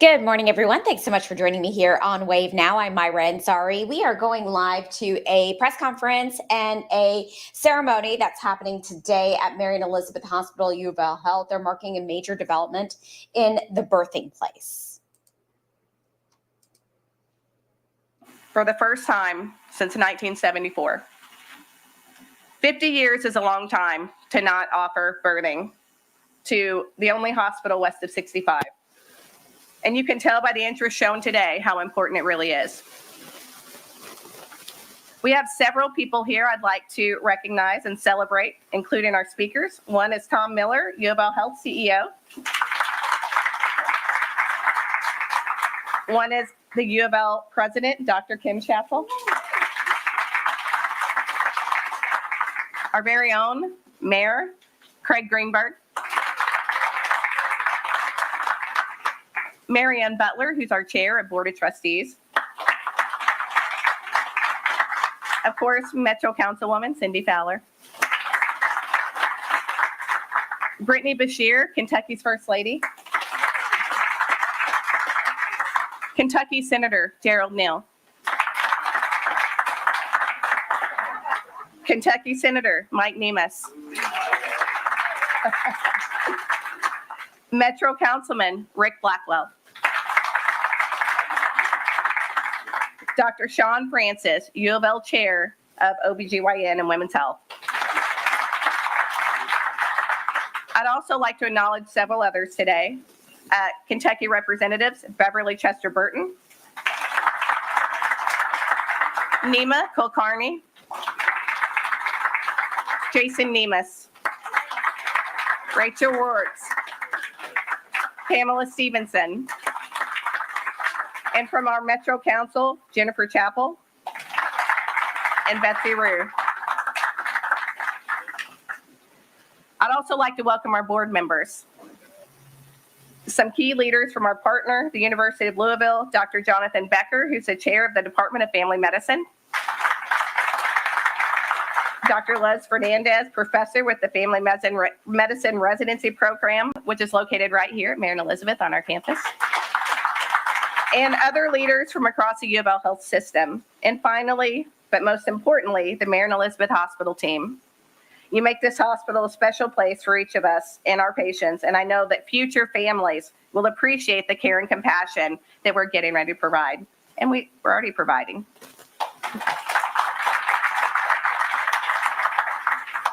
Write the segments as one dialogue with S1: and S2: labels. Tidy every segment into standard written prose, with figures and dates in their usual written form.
S1: Good morning, everyone. Thanks so much for joining me here on Wave Now. I'm Myra Ansari. We are going live to a press conference and a ceremony that's happening today at Mary and Elizabeth Hospital-UofL Health. They're marking a major development in the birthing place.
S2: For the first time since 1974. 50 years is a long time to not offer birthing to the only hospital west of 65. And you can tell by the interest shown today how important it really is. We have several people here I'd like to recognize and celebrate, including our speakers. One is Tom Miller, UofL Health CEO. One is the UofL President, Dr. Kim Chappell. Our very own Mayor, Craig Greenberg. Marianne Butler, who's our Chair of Board of Trustees. Of course, Metro Councilwoman Cindy Fowler. Brittany Bashir, Kentucky's First Lady. Kentucky Senator Gerald Neal. Kentucky Senator Mike Nemes. Metro Councilman Rick Blackwell. Dr. Sean Francis, UofL Chair of OBGYN and Women's Health. I'd also like to acknowledge several others today. Kentucky Representatives Beverly Chester Burton, Nima Kulkarni, Jason Nemes, Rachel Wertz, Pamela Stevenson, and from our Metro Council, Jennifer Chappell and Betsy Rue. I'd also like to welcome our board members. Some key leaders from our partner, the University of Louisville, Dr. Jonathan Becker, who's the chair of the Department of Family Medicine. Dr. Les Fernandez, professor with the Family Medicine Residency Program, which is located right here at Mary and Elizabeth on our campus. And other leaders from across the UofL Health system. And finally, but most importantly, the Mary and Elizabeth Hospital team. You make this hospital a special place for each of us and our patients, and I know that future families will appreciate the care and compassion that we're getting ready to provide. And we're already providing.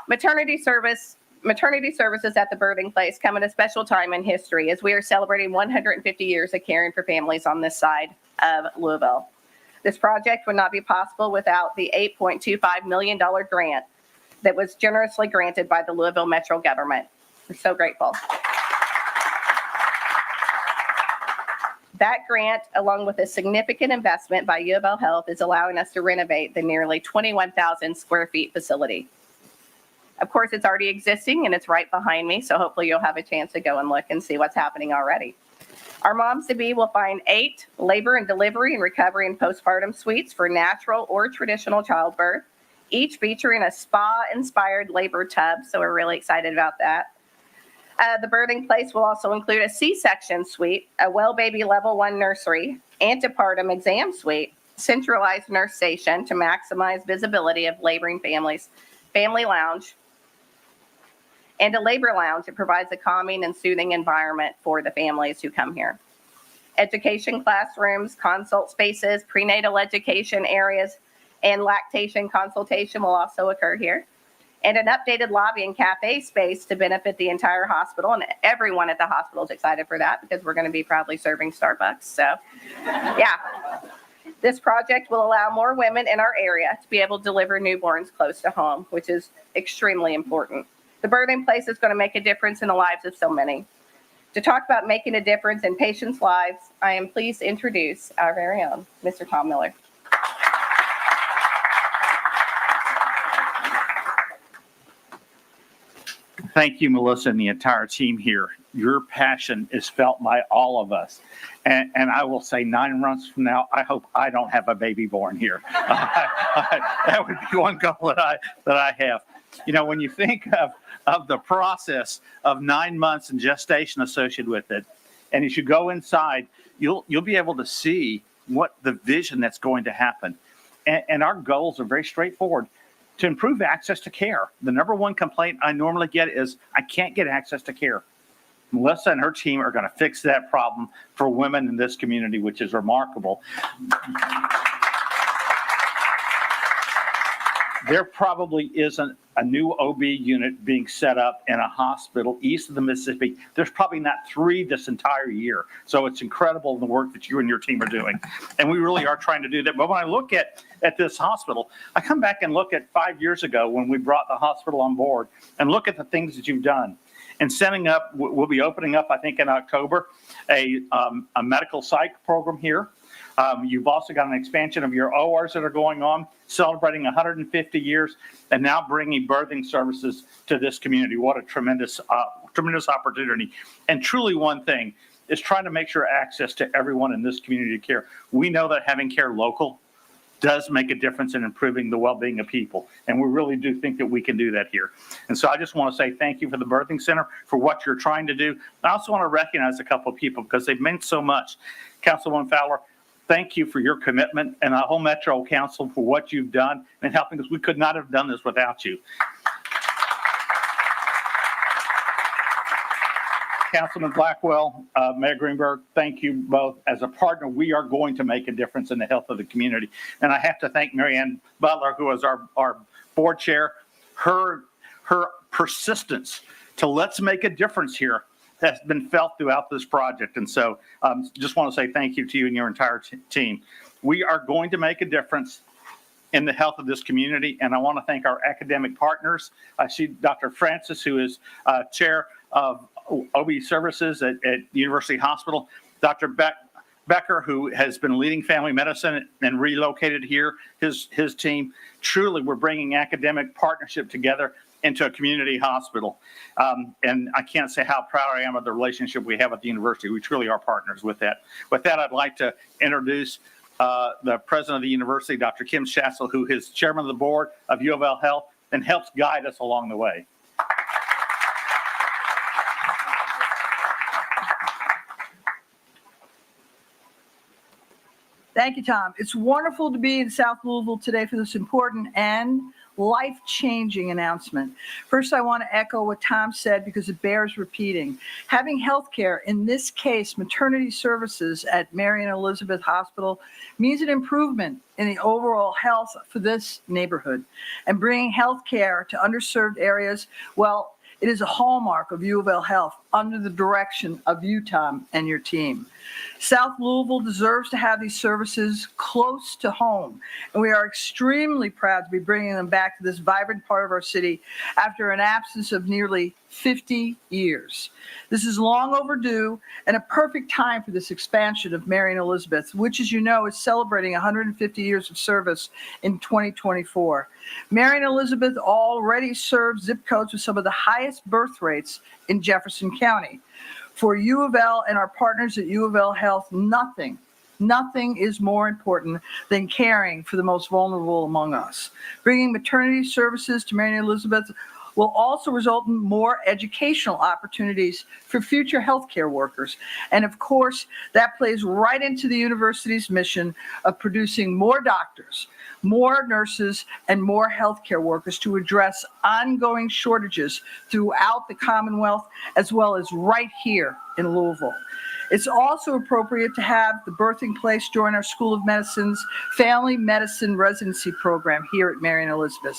S2: Maternity services at the birthing place come at a special time in history as we are celebrating 150 years of caring for families on this side of Louisville. This project would not be possible without the $8.25 million grant that was generously granted by the Louisville Metro government. We're so grateful. That grant, along with a significant investment by UofL Health, is allowing us to renovate the nearly 21,000 square feet facility. Of course, it's already existing and it's right behind me, so hopefully you'll have a chance to go and look and see what's happening already. Our moms-to-be will find 8 labor and delivery and recovery and postpartum suites for natural or traditional childbirth, each featuring a spa-inspired labor tub, so we're really excited about that. The birthing place will also include a C-section suite, a well baby level 1 nursery, antepartum exam suite, centralized nurse station to maximize visibility of laboring families, family lounge, and a labor lounge that provides a calming and soothing environment for the families who come here. Education classrooms, consult spaces, prenatal education areas, and lactation consultation will also occur here. And an updated lobby and cafe space to benefit the entire hospital. And everyone at the hospital is excited for that because we're going to be proudly serving Starbucks. So, yeah. This project will allow more women in our area to be able to deliver newborns close to home, which is extremely important. The birthing place is going to make a difference in the lives of so many. To talk about making a difference in patients' lives, I am pleased to introduce our very own Mr. Tom Miller.
S3: Thank you, Melissa, and the entire team here. Your passion is felt by all of us. And I will say 9 months from now, I hope I don't have a baby born here. That would be one goal that I have. You know, when you think of the process of 9 months and gestation associated with it, And as you go inside, you'll be able to see what the vision that's going to happen. And our goals are very straightforward: to improve access to care. The number one complaint I normally get is, I can't get access to care. Melissa and her team are going to fix that problem for women in this community, which is remarkable. There probably isn't a new OB unit being set up in a hospital east of the Mississippi. There's probably not 3 this entire year. So it's incredible the work that you and your team are doing. And we really are trying to do that. But when I look at this hospital, I come back and look at 5 years ago when we brought the hospital on board and look at the things that you've done. And setting up, we'll be opening up, I think in October, a medical psych program here. You've also got an expansion of your ORs that are going on, celebrating 150 years, and now bringing birthing services to this community. What a tremendous opportunity. And truly one thing is trying to make sure access to everyone in this community to care. We know that having care local does make a difference in improving the well-being of people. And we really do think that we can do that here. And so I just want to say thank you for the Birthing Center, for what you're trying to do. I also want to recognize a couple of people because they've meant so much. Councilwoman Fowler, thank you for your commitment, and the whole Metro Council for what you've done and helping us. We could not have done this without you. Councilman Blackwell, Mayor Greenberg, thank you both. As a partner, we are going to make a difference in the health of the community. And I have to thank Mary Ann Butler, who is our board chair. Her persistence to let's make a difference here has been felt throughout this project. And so just want to say thank you to you and your entire team. We are going to make a difference in the health of this community. And I want to thank our academic partners. I see Dr. Francis, who is chair of OB services at University Hospital. Dr. Becker, who has been leading family medicine and relocated here, his team. Truly, we're bringing academic partnership together into a community hospital. And I can't say how proud I am of the relationship we have at the university. We truly are partners with that. With that, I'd like to introduce the president of the university, Dr. Kim Shassel, who is chairman of the board of U of L Health and helps guide us along the way.
S4: Thank you, Tom. It's wonderful to be in South Louisville today for this important and life-changing announcement. First, I want to echo what Tom said because it bears repeating. Having health care, in this case, maternity services at Mary and Elizabeth Hospital, means an improvement in the overall health for this neighborhood. And bringing health care to underserved areas, well, it is a hallmark of U of L Health under the direction of you, Tom, and your team. South Louisville deserves to have these services close to home, and we are extremely proud to be bringing them back to this vibrant part of our city after an absence of nearly 50 years. This is long overdue and a perfect time for this expansion of Mary and Elizabeth, which, as you know, is celebrating 150 years of service in 2024. Mary and Elizabeth already serve zip codes with some of the highest birth rates in Jefferson County. For U of L and our partners at U of L Health, nothing is more important than caring for the most vulnerable among us. Bringing maternity services to Mary and Elizabeth will also result in more educational opportunities for future healthcare workers. And of course, that plays right into the university's mission of producing more doctors, more nurses, and more healthcare workers to address ongoing shortages throughout the Commonwealth, as well as right here in Louisville. It's also appropriate to have the birthing place join our School of Medicine's Family Medicine Residency Program here at Mary and Elizabeth.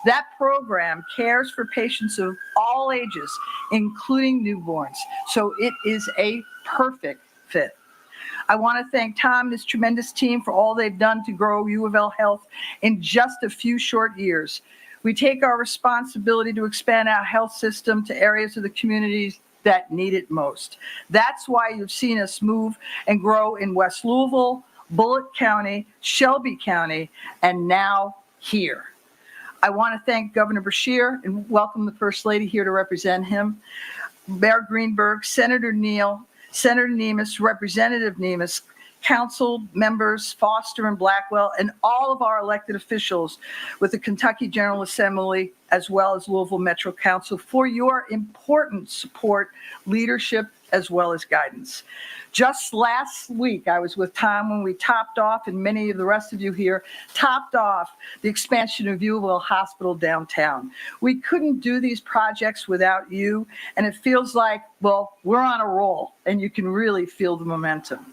S4: That program cares for patients of all ages, including newborns, so it is a perfect fit. I want to thank Tom and his tremendous team for all they've done to grow U of L Health in just a few short years. We take our responsibility to expand our health system to areas of the communities that need it most. That's why you've seen us move and grow in West Louisville, Bullitt County, Shelby County, and now here. I want to thank Governor Beshear and welcome the First Lady here to represent him, Mayor Greenberg, Senator Neal, Senator Nemes, Representative Nemes, council members, Foster and Blackwell, and all of our elected officials with the Kentucky General Assembly, as well as Louisville Metro Council, for your important support, leadership, as well as guidance. Just last week, I was with Tom when we topped off, and many of the rest of you here topped off the expansion of UofL Hospital downtown. We couldn't do these projects without you, and it feels like, well, we're on a roll, and you can really feel the momentum.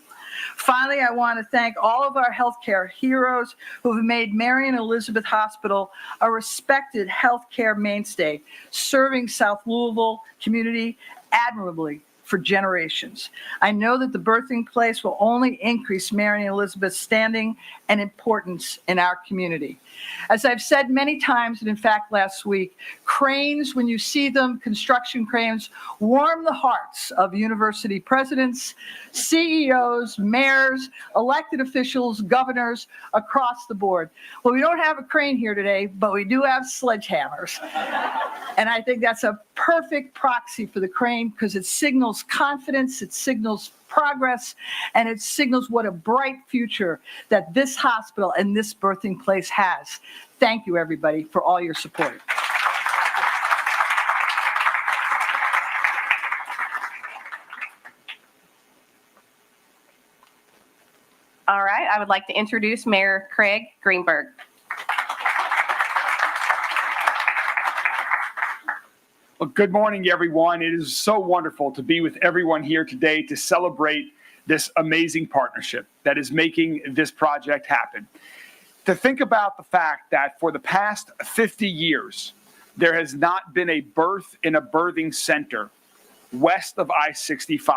S4: Finally, I want to thank all of our healthcare heroes who have made Marion Elizabeth Hospital a respected healthcare mainstay, serving South Louisville community admirably for generations. I know that the birthing place will only increase Marion Elizabeth's standing and importance in our community. As I've said many times, and in fact last week, cranes, when you see them, construction cranes, warm the hearts of university presidents, CEOs, mayors, elected officials, governors across the board. Well, we don't have a crane here today, but we do have sledgehammers. And I think that's a perfect proxy for the crane because it signals confidence, it signals progress, and it signals what a bright future that this hospital and this birthing place has. Thank you, everybody, for all your support.
S2: All right, I would like to introduce Mayor Craig Greenberg.
S5: Well, good morning, everyone. It is so wonderful to be with everyone here today to celebrate this amazing partnership that is making this project happen. To think about the fact that for the past 50 years, there has not been a birth in a birthing center west of I-65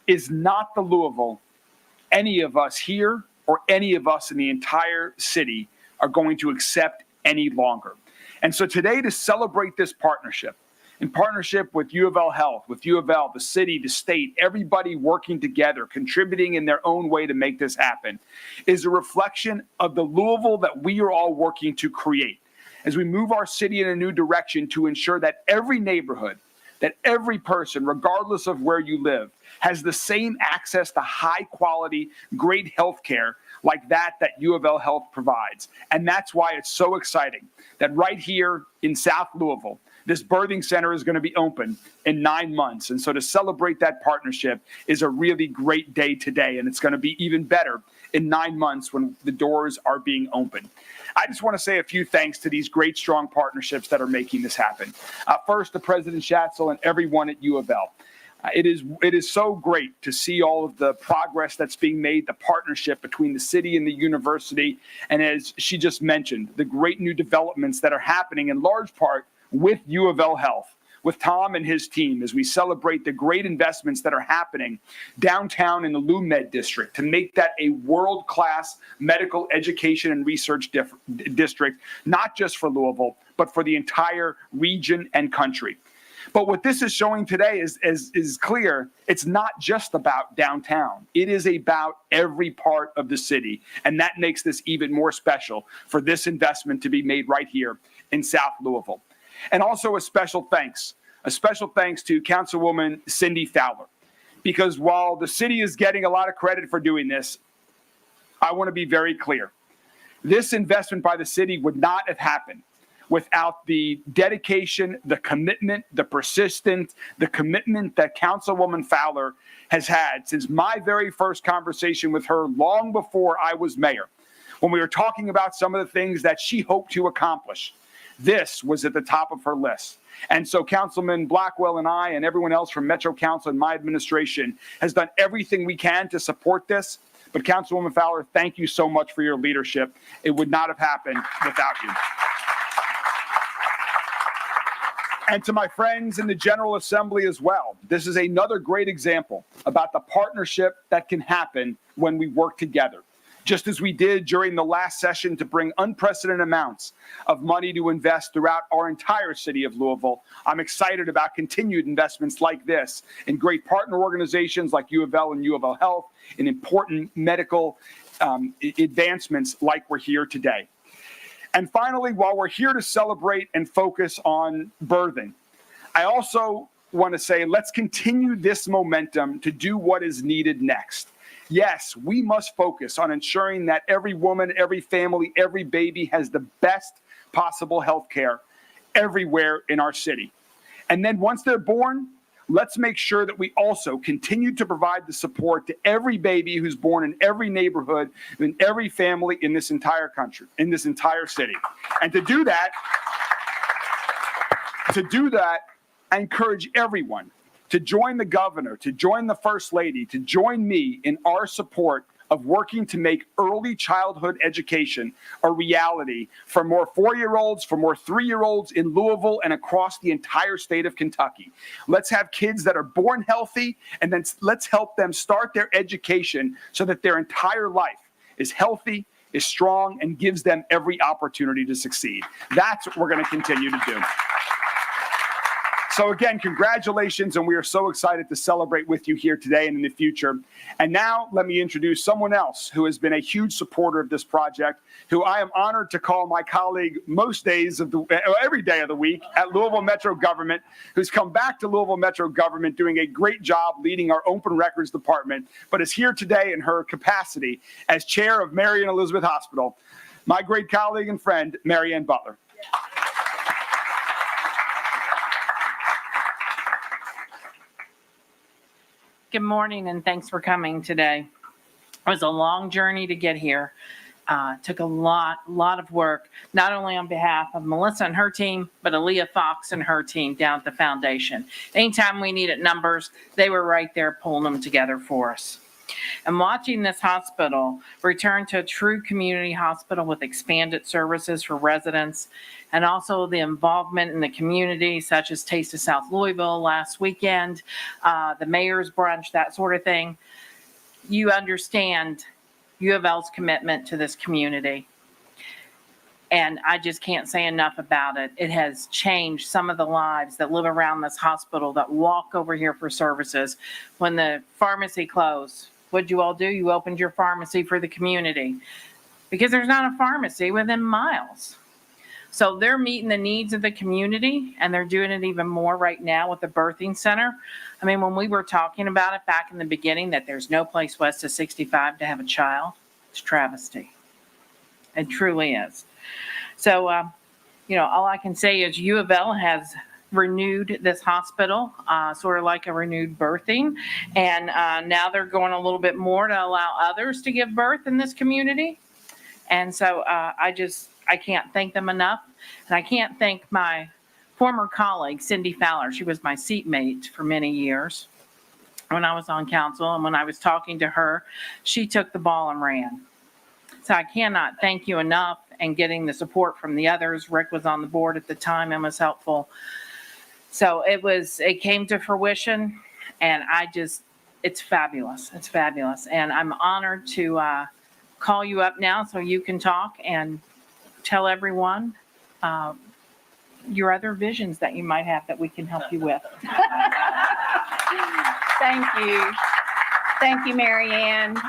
S5: is not the Louisville any of us here or any of us in the entire city are going to accept any longer. And so today, to celebrate this partnership, in partnership with UofL Health, with UofL, the city, the state, everybody working together, contributing in their own way to make this happen, is a reflection of the Louisville that we are all working to create as we move our city in a new direction to ensure that every neighborhood, that every person, regardless of where you live, has the same access to high quality, great health care like that UofL Health provides. And that's why it's so exciting that right here in South Louisville, this birthing center is going to be open in 9 months. And so to celebrate that partnership is a really great day today. And it's going to be even better in 9 months when the doors are being opened. I just want to say a few thanks to these great, strong partnerships that are making this happen. First, to President Schatzel and everyone at UofL. It is so great to see all of the progress that's being made, the partnership between the city and the university, and as she just mentioned, the great new developments that are happening in large part with UofL Health, with Tom and his team, as we celebrate the great investments that are happening downtown in the LouMed district to make that a world-class medical education and research district, not just for Louisville, but for the entire region and country. But what this is showing today is clear. It's not just about downtown. It is about every part of the city. And that makes this even more special for this investment to be made right here in South Louisville. And also a special thanks to Councilwoman Cindy Fowler. Because while the city is getting a lot of credit for doing this, I want to be very clear. This investment by the city would not have happened without the dedication, the commitment, the persistence, the commitment that Councilwoman Fowler has had since my very first conversation with her long before I was mayor, when we were talking about some of the things that she hoped to accomplish. This was at the top of her list. And so Councilman Blackwell and I and everyone else from Metro Council and my administration has done everything we can to support this. But Councilwoman Fowler, thank you so much for your leadership. It would not have happened without you. And to my friends in the General Assembly as well, this is another great example about the partnership that can happen when we work together. Just as we did during the last session to bring unprecedented amounts of money to invest throughout our entire city of Louisville, I'm excited about continued investments like this in great partner organizations like UofL and UofL Health, in important medical advancements like we're here today. And finally, while we're here to celebrate and focus on birthing, I also want to say let's continue this momentum to do what is needed next. Yes, we must focus on ensuring that every woman, every family, every baby has the best possible health care everywhere in our city. And then once they're born, let's make sure that we also continue to provide the support to every baby who's born in every neighborhood, in every family in this entire country, in this entire city. And to do that, I encourage everyone to join the governor, to join the first lady, to join me in our support of working to make early childhood education a reality for more 4-year-olds, for more 3-year-olds in Louisville and across the entire state of Kentucky. Let's have kids that are born healthy, and then let's help them start their education so that their entire life is healthy, is strong, and gives them every opportunity to succeed. That's what we're going to continue to do. So again, congratulations, and we are so excited to celebrate with you here today and in the future. And now let me introduce someone else who has been a huge supporter of this project, who I am honored to call my colleague most days of every day of the week at Louisville Metro Government, who's come back to Louisville Metro Government doing a great job leading our Open Records Department, but is here today in her capacity as chair of Mary and Elizabeth Hospital, my great colleague and friend, Mary Ann Butler.
S6: Good morning, and thanks for coming today. It was a long journey to get here. Took a lot of work, not only on behalf of Melissa and her team, but Aaliyah Fox and her team down at the foundation. Anytime we needed numbers, they were right there pulling them together for us. And watching this hospital return to a true community hospital with expanded services for residents, and also the involvement in the community, such as Taste of South Louisville last weekend, the mayor's brunch, that sort of thing, you understand U of L's commitment to this community. And I just can't say enough about it. It has changed some of the lives that live around this hospital, that walk over here for services. When the pharmacy closed, what'd you all do? You opened your pharmacy for the community, because there's not a pharmacy within miles. So they're meeting the needs of the community, and they're doing it even more right now with the birthing center. I mean, when we were talking about it back in the beginning, that there's no place west of 65 to have a child, it's travesty. It truly is. So, all I can say is U of L has renewed this hospital, sort of like a renewed birthing. And now they're going a little bit more to allow others to give birth in this community. And so I can't thank them enough. And I can't thank my former colleague, Cindy Fowler. She was my seatmate for many years when I was on council. And when I was talking to her, she took the ball and ran. So I cannot thank you enough, and getting the support from the others. Rick was on the board at the time and was helpful. So it came to fruition, and it's fabulous. It's fabulous. And I'm honored to call you up now so you can talk and tell everyone your other visions that you might have that we can help you with.
S2: Thank you. Thank you, Mary Ann.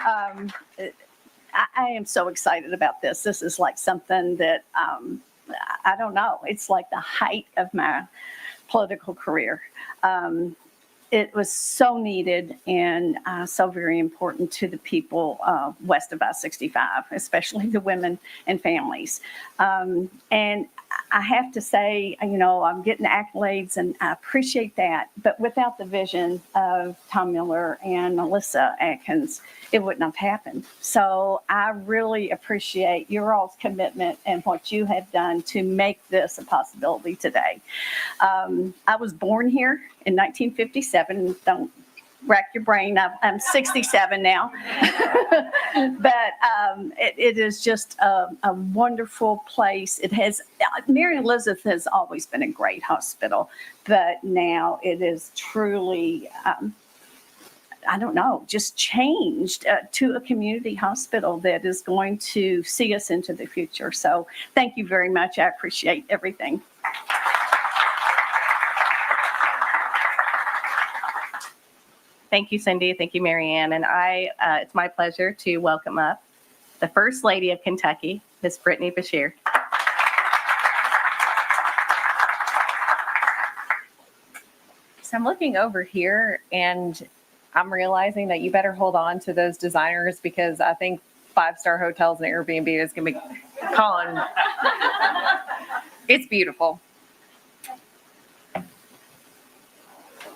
S2: I am so excited about this. This is like something that, I don't know, it's like the height of my political career. It was so needed and so very important to the people west of I-65, especially the women and families. And I have to say, I'm getting accolades, and I appreciate that. But without the vision of Tom Miller and Melissa Atkins, it wouldn't have happened. So I really appreciate your all's commitment and what you have done to make this a possibility today. I was born here in 1957. Don't rack your brain. I'm 67 now. But it is just a wonderful place. Mary Elizabeth has always been a great hospital, but now it is truly, just changed to a community hospital that is going to see us into the future. So thank you very much. I appreciate everything. Thank you, Cindy. Thank you, Mary Ann. And it's my pleasure to welcome up the First Lady of Kentucky, Miss Brittany Bashir. So I'm looking over here, and I'm realizing that you better hold on to those designers because I think 5-star hotels and Airbnb is going to be calling. It's beautiful.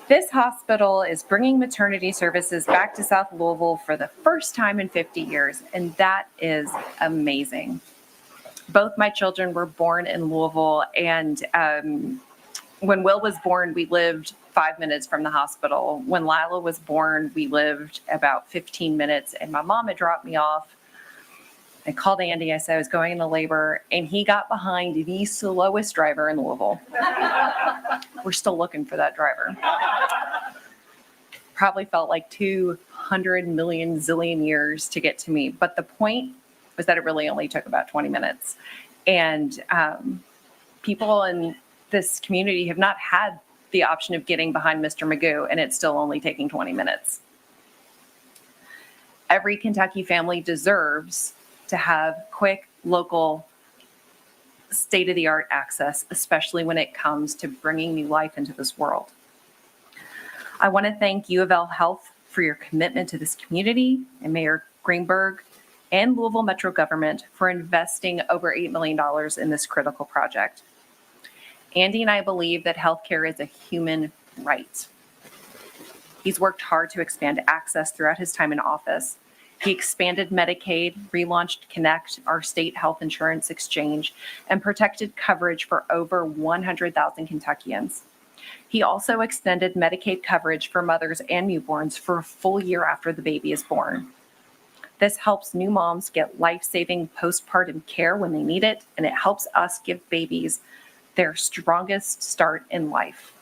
S2: This hospital is bringing maternity services back to South Louisville for the first time in 50 years, and that is amazing. Both my children were born in Louisville, and when Will was born, we lived 5 minutes from the hospital. When Lila was born, we lived about 15 minutes, and my mom had dropped me off. I called Andy. I said I was going into labor, and he got behind the slowest driver in Louisville. We're still looking for that driver. Probably felt like 200 million zillion years to get to me. But the point was that it really only took about 20 minutes. And people in this community have not had the option of getting behind Mr. Magoo, and it's still only taking 20 minutes. Every Kentucky family deserves to have quick, local, state-of-the-art access, especially when it comes to bringing new life into this world. I want to thank UofL Health for your commitment to this community and Mayor Greenberg and Louisville Metro government for investing over $8 million in this critical project. Andy and I believe that healthcare is a human right. He's worked hard to expand access throughout his time in office. He expanded Medicaid, relaunched Connect, our state health insurance exchange, and protected coverage for over 100,000 Kentuckians. He also extended Medicaid coverage for mothers and newborns for a full year after the baby is born. This helps new moms get life-saving postpartum care when they need it, and it helps us give babies their strongest start in life.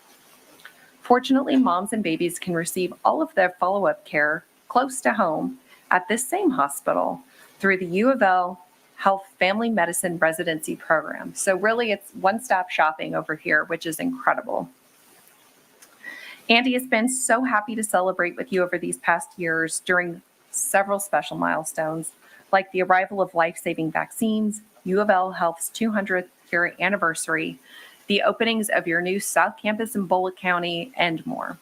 S2: Fortunately, moms and babies can receive all of their follow-up care close to home at this same hospital through the UofL Health Family Medicine Residency Program. So really, it's one-stop shopping over here, which is incredible. Andy has been so happy to celebrate with you over these past years during several special milestones, like the arrival of life-saving vaccines, UofL Health's 200th year anniversary, the openings of your new South Campus in Bullitt County, and more.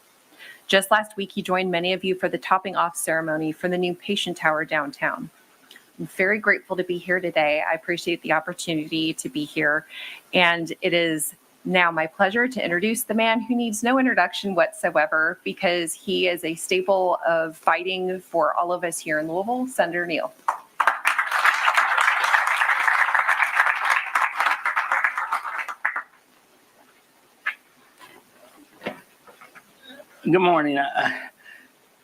S2: Just last week, he joined many of you for the topping off ceremony for the new patient tower downtown. I'm very grateful to be here today. I appreciate the opportunity to be here. And it is now my pleasure to introduce the man who needs no introduction whatsoever because he is a staple of fighting for all of us here in Louisville, Senator Neal.
S7: Good morning.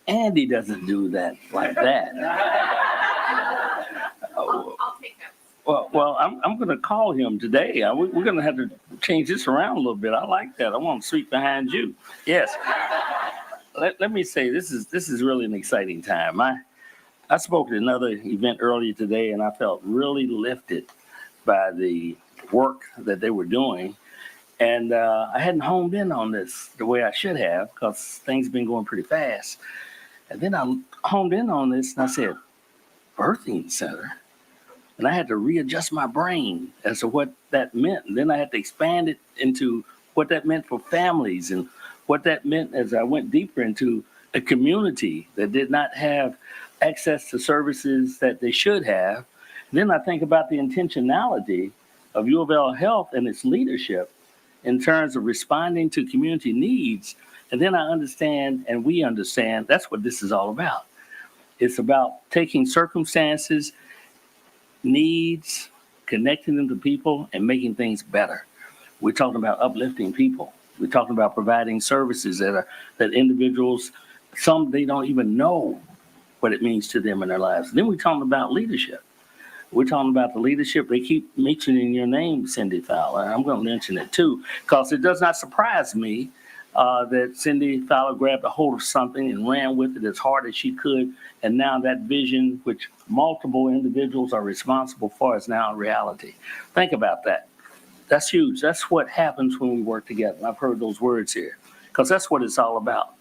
S7: Andy doesn't do that like that.
S2: I'll take notes.
S7: Well, I'm going to call him today. We're going to have to change this around a little bit. I like that. I want to sweep behind you. Yes. Let me say this is really an exciting time. I spoke at another event earlier today, and I felt really lifted by the work that they were doing. And I hadn't honed in on this the way I should have because things have been going pretty fast. And then I honed in on this and I said, birthing center. And I had to readjust my brain as to what that meant. And then I had to expand it into what that meant for families and what that meant as I went deeper into a community that did not have access to services that they should have. And then I think about the intentionality of UofL Health and its leadership in terms of responding to community needs. And then I understand, and we understand, that's what this is all about. It's about taking circumstances, needs, connecting them to people, and making things better. We're talking about uplifting people. We're talking about providing services that individuals, some they don't even know what it means to them in their lives. Then we're talking about leadership. We're talking about the leadership. They keep mentioning your name, Cindy Fowler. I'm going to mention it too, because it does not surprise me that Cindy Fowler grabbed a hold of something and ran with it as hard as she could. And now that vision, which multiple individuals are responsible for, is now a reality. Think about that. That's huge. That's what happens when we work together. And I've heard those words here, because that's what it's all about.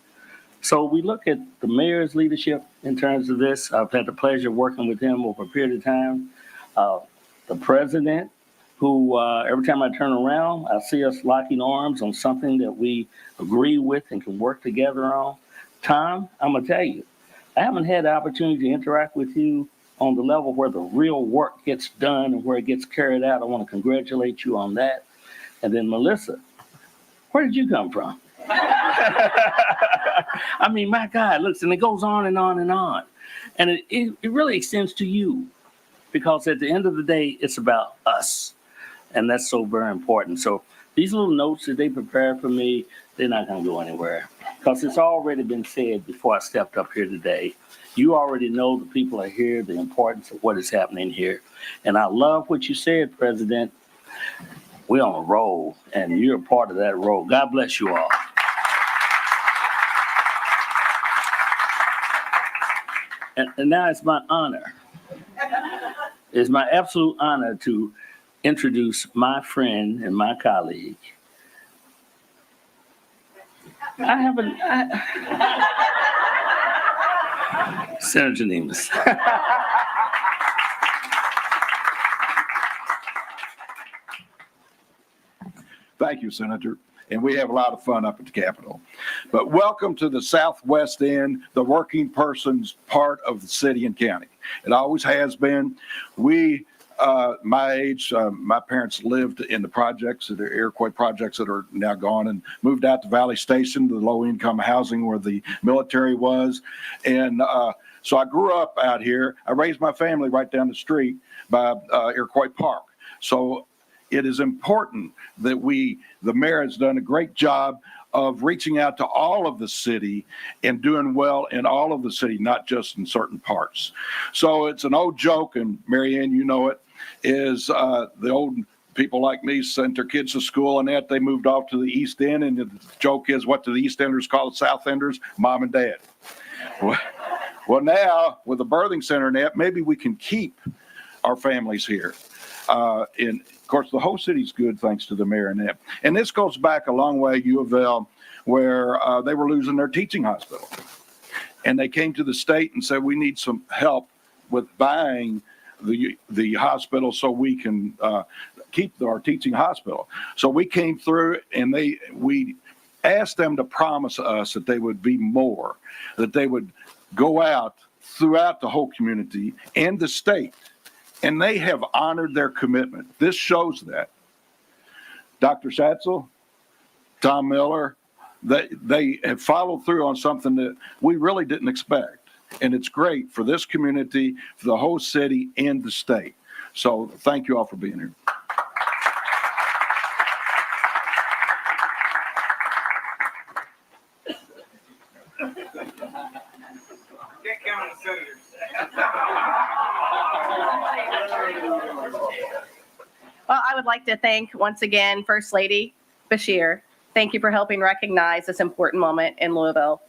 S7: So we look at the mayor's leadership in terms of this. I've had the pleasure of working with him over a period of time. The president, who every time I turn around, I see us locking arms on something that we agree with and can work together on. Tom, I'm gonna tell you, I haven't had the opportunity to interact with you on the level where the real work gets done and where it gets carried out. I want to congratulate you on that. And then Melissa, where did you come from? I mean, my God, looks, and it goes on and on and on. And it really extends to you, because at the end of the day, it's about us. And that's so very important. So these little notes that they prepared for me, they're not going to go anywhere, because it's already been said before I stepped up here today. You already know the people are here, the importance of what is happening here. And I love what you said, President. We're on a roll, and you're a part of that roll. God bless you all. And now it's my honor. It's my absolute honor to introduce my friend and my colleague. Senator Nemes.
S8: Thank you, Senator. And we have a lot of fun up at the Capitol. But welcome to the Southwest End, the working person's part of the city and county. It always has been. We, my age, my parents lived in the projects, the Iroquois projects that are now gone, and moved out to Valley Station, the low-income housing where the military was. And so I grew up out here. I raised my family right down the street by Iroquois Park. So it is important that the mayor has done a great job of reaching out to all of the city and doing well in all of the city, not just in certain parts. So it's an old joke, and Mary Ann, you know it, is the old people like me sent their kids to school, and that they moved off to the East End, and the joke is, what do the East Enders call the South Enders? Mom and Dad. Well, now with the birthing center and that, maybe we can keep our families here. And of course, the whole city's good thanks to the mayor and that. And this goes back a long way, U of L, where they were losing their teaching hospital. And they came to the state and said, we need some help with buying the hospital so we can keep our teaching hospital. So we came through, and we asked them to promise us that they would be more, that they would go out throughout the whole community and the state. And they have honored their commitment. This shows that. Dr. Schatzel, Tom Miller, they have followed through on something that we really didn't expect. And it's great for this community, for the whole city, and the state. So thank you all for being here.
S2: Well, I would like to thank once again First Lady Beshear. Thank you for helping recognize this important moment in Louisville.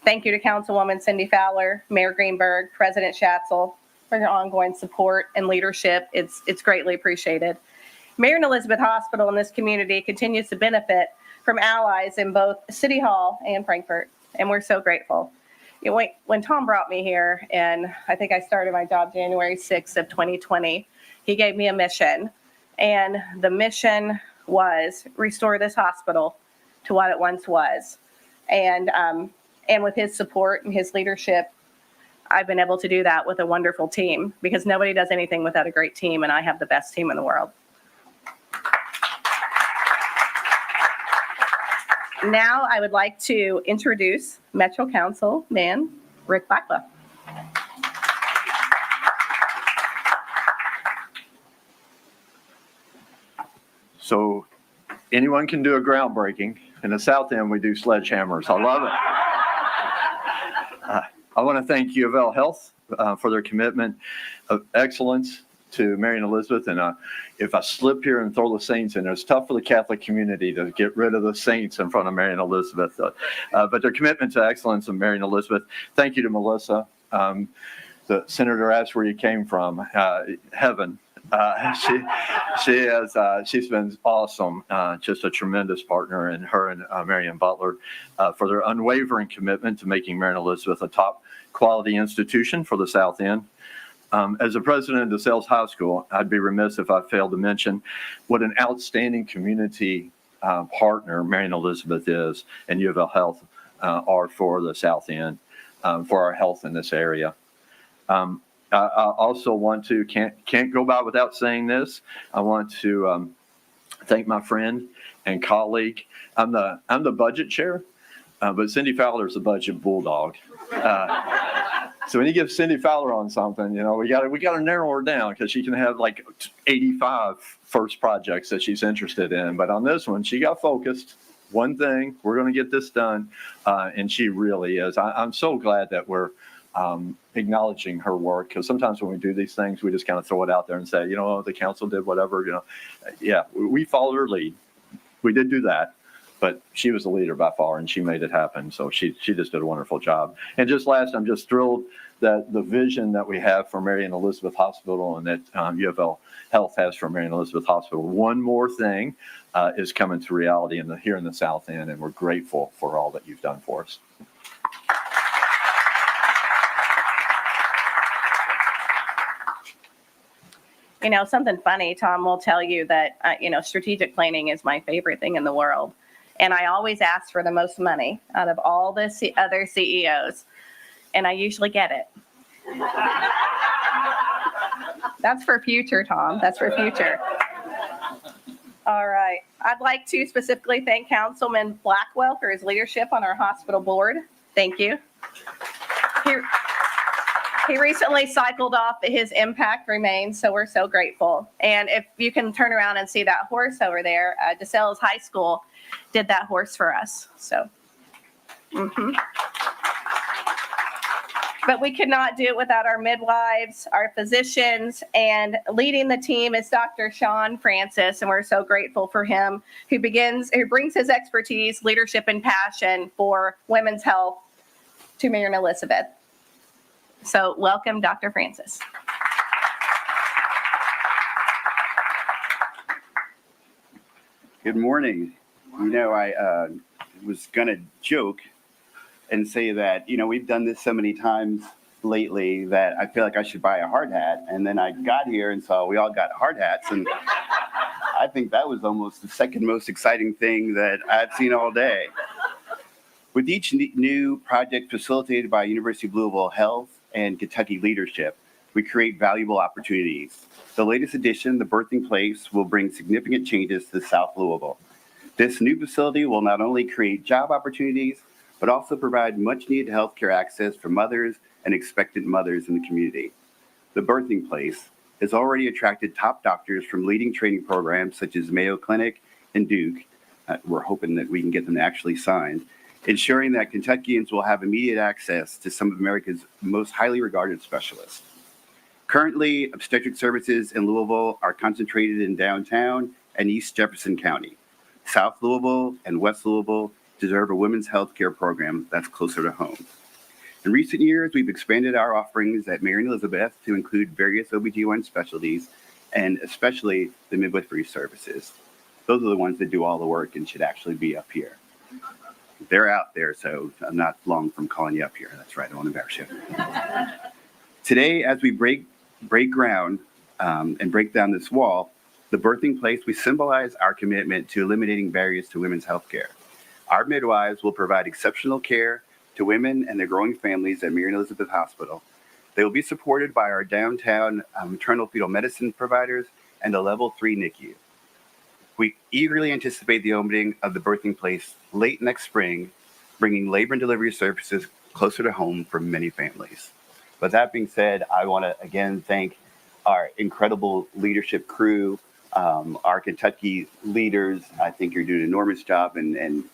S2: Thank you to Councilwoman Cindy Fowler, Mayor Greenberg, President Schatzel for your ongoing support and leadership. It's greatly appreciated. Marion Elizabeth Hospital in this community continues to benefit from allies in both City Hall and Frankfort, and we're so grateful. You know, when Tom brought me here, and I think I started my job January 6th of 2020, he gave me a mission. And the mission was restore this hospital to what it once was. And with his support and his leadership, I've been able to do that with a wonderful team, because nobody does anything without a great team, and I have the best team in the world. Now I would like to introduce Metro Councilman Rick Blacklow.
S9: So anyone can do a groundbreaking. In the South End, we do sledgehammers. I love it. I want to thank U of L Health for their commitment of excellence to Marion Elizabeth. And if I slip here and throw the Saints in, it's tough for the Catholic community to get rid of the Saints in front of Marion Elizabeth. But their commitment to excellence in Marion Elizabeth. Thank you to Melissa. The senator asked where you came from. Heaven. She's been awesome, just a tremendous partner, and her and Marion Butler for their unwavering commitment to making Marion Elizabeth a top quality institution for the South End. As the president of DeSales High School, I'd be remiss if I failed to mention what an outstanding community partner Marion Elizabeth is, and U of L Health are for the South End, for our health in this area. I also want to, can't go by without saying this. I want to thank my friend and colleague. I'm the budget chair, but Cindy Fowler's the budget bulldog. So when you give Cindy Fowler on something, we got to narrow her down because she can have like 85 first projects that she's interested in. But on this one, she got focused. One thing, we're going to get this done, and she really is. I'm so glad that we're acknowledging her work, because sometimes when we do these things, we just kind of throw it out there and say, the council did whatever. Yeah, we followed her lead. We did do that. But she was the leader by far, and she made it happen. So she just did a wonderful job. And just last, I'm just thrilled that the vision that we have for Mary and Elizabeth Hospital and that UofL Health has for Mary and Elizabeth Hospital. One more thing is coming to reality here in the South End, and we're grateful for all that you've done for us.
S2: Something funny, Tom will tell you that, strategic planning is my favorite thing in the world. And I always ask for the most money out of all the other CEOs. And I usually get it. That's for future, Tom. That's for future. All right. I'd like to specifically thank Councilman Blackwell for his leadership on our hospital board. Thank you. He recently cycled off, but his impact remains, so we're so grateful. And if you can turn around and see that horse over there, DeSales High School did that horse for us. So, But we could not do it without our midwives, our physicians, and leading the team is Dr. Sean Francis, and we're so grateful for him, who brings his expertise, leadership, and passion for women's health to Mary and Elizabeth. So welcome, Dr. Francis.
S10: Good morning. I was going to joke and say that, we've done this so many times lately that I feel like I should buy a hard hat. And then I got here and saw we all got hard hats. And I think that was almost the second most exciting thing that I've seen all day. With each new project facilitated by University of Louisville Health and Kentucky leadership, we create valuable opportunities. The latest edition, the Birthing Place, will bring significant changes to South Louisville. This new facility will not only create job opportunities, but also provide much-needed healthcare access for mothers and expectant mothers in the community. The Birthing Place has already attracted top doctors from leading training programs such as Mayo Clinic and Duke. We're hoping that we can get them to actually sign, ensuring that Kentuckians will have immediate access to some of America's most highly regarded specialists. Currently, obstetric services in Louisville are concentrated in downtown and East Jefferson County. South Louisville and West Louisville deserve a women's health care program that's closer to home. In recent years, we've expanded our offerings at Mary and Elizabeth to include various OBGYN specialties and especially the midwifery services. Those are the ones that do all the work and should actually be up here. They're out there, so I'm not long from calling you up here. That's right, I won't embarrass you. Today, as we break ground and break down this wall, the Birthing Place, we symbolize our commitment to eliminating barriers to women's health care. Our midwives will provide exceptional care to women and their growing families at Mary and Elizabeth Hospital. They will be supported by our downtown maternal fetal medicine providers and a level 3 NICU. We eagerly anticipate the opening of the Birthing Place late next spring, bringing labor and delivery services closer to home for many families. With that being said, I want to again thank our incredible leadership crew, our Kentucky leaders. I think you're doing an enormous job and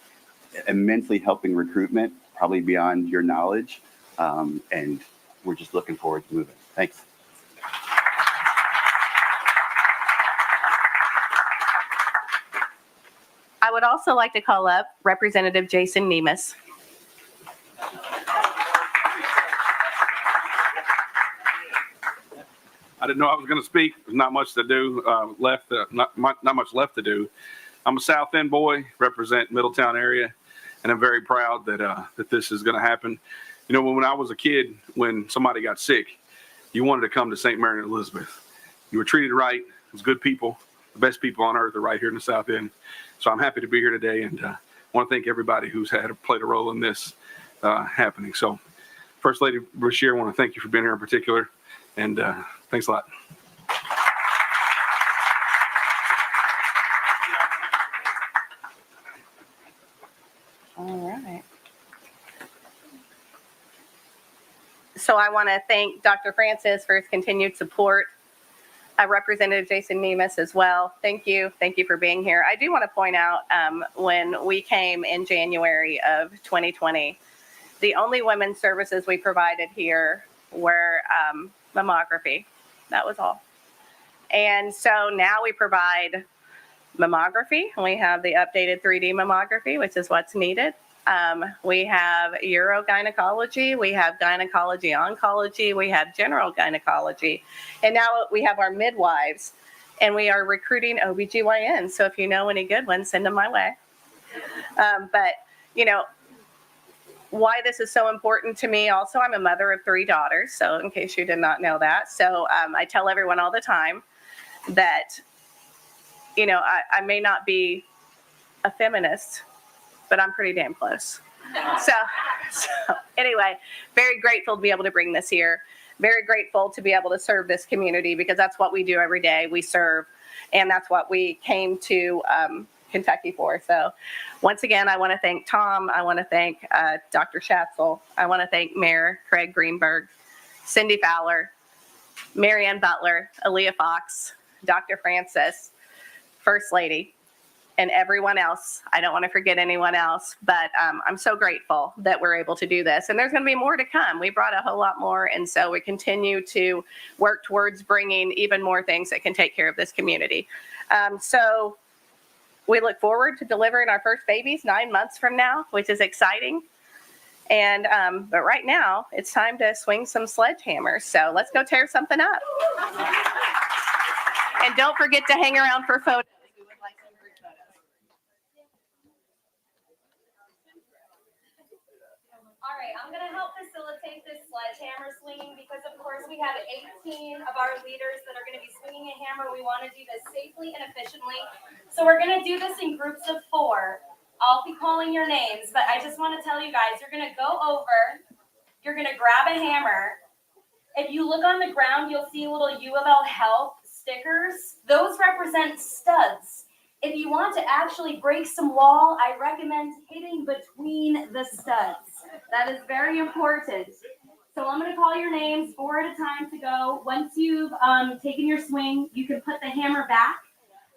S10: immensely helping recruitment, probably beyond your knowledge. And we're just looking forward to moving. Thanks.
S2: I would also like to call up Representative Jason Nemes.
S11: I didn't know I was going to speak. There's not much to do not much left to do. I'm a South End boy, represent Middletown area, and I'm very proud that this is going to happen. When I was a kid, when somebody got sick, you wanted to come to St. Mary and Elizabeth. You were treated right. It was good people. The best people on earth are right here in the South End. So I'm happy to be here today and want to thank everybody who's played a role in this happening. So, First Lady Brashear, I want to thank you for being here in particular, and thanks a lot.
S6: All right.
S2: So I want to thank Dr. Francis for his continued support. Representative Jason Nemus as well. Thank you. Thank you for being here. I do want to point out when we came in January of 2020, the only women's services we provided here were mammography. That was all. And so now we provide mammography. We have the updated 3D mammography, which is what's needed. We have urogynecology, we have gynecology oncology, we have general gynecology, and now we have our midwives, and we are recruiting OBGYNs. So if you know any good ones, send them my way. But, you know, why this is so important to me also, I'm a mother of 3 daughters, so in case you did not know that. So I tell everyone all the time that, you know, I may not be a feminist, but I'm pretty damn close. So anyway, very grateful to be able to bring this here. Very grateful to be able to serve this community, because that's what we do every day. We serve, and that's what we came to Kentucky for. So once again, I want to thank Tom. I want to thank Dr. Schatzel. I want to thank Mayor Craig Greenberg, Cindy Fowler, Marianne Butler, Aaliyah Fox, Dr. Francis, First Lady, and everyone else. I don't want to forget anyone else, but I'm so grateful that we're able to do this. And there's going to be more to come. We brought a whole lot more, and so we continue to work towards bringing even more things that can take care of this community. So we look forward to delivering our first babies 9 months from now, which is exciting. And but right now, it's time to swing some sledgehammers. So let's go tear something up. And don't forget to hang around for photos.
S1: All right, I'm going to help facilitate this sledgehammer swinging because, of course, we have 18 of our leaders that are going to be swinging a hammer. We want to do this safely and efficiently. So we're going to do this in groups of 4. I'll be calling your names, but I just want to tell you guys, you're going to go over, you're going to grab a hammer. If you look on the ground, you'll see little UofL Health stickers. Those represent studs. If you want to actually break some wall, I recommend hitting between the studs. That is very important. So I'm going to call your names 4 at a time to go. Once you've taken your swing, you can put the hammer back,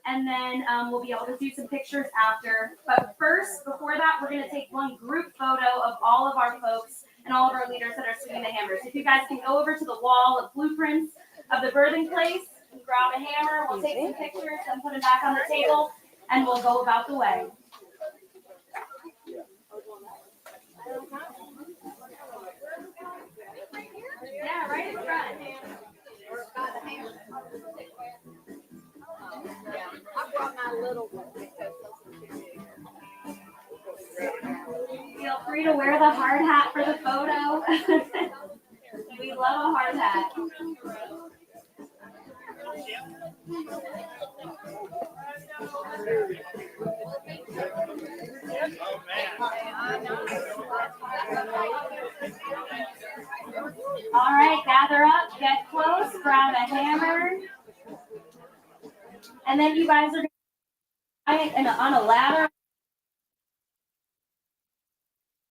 S1: and then we'll be able to do some pictures after. But first, before that, we're going to take one group photo of all of our folks and all of our leaders that are swinging the hammers. If you guys can go over to the wall of blueprints of the birthing place, and grab a hammer, we'll take some pictures and put it back on the table, and we'll go about the way. Yeah, right in front.
S12: I brought my little one because
S1: Feel free to wear the hard hat for the photo. We love a hard hat. All right, gather up, get close, grab a hammer. And then you guys are on a ladder.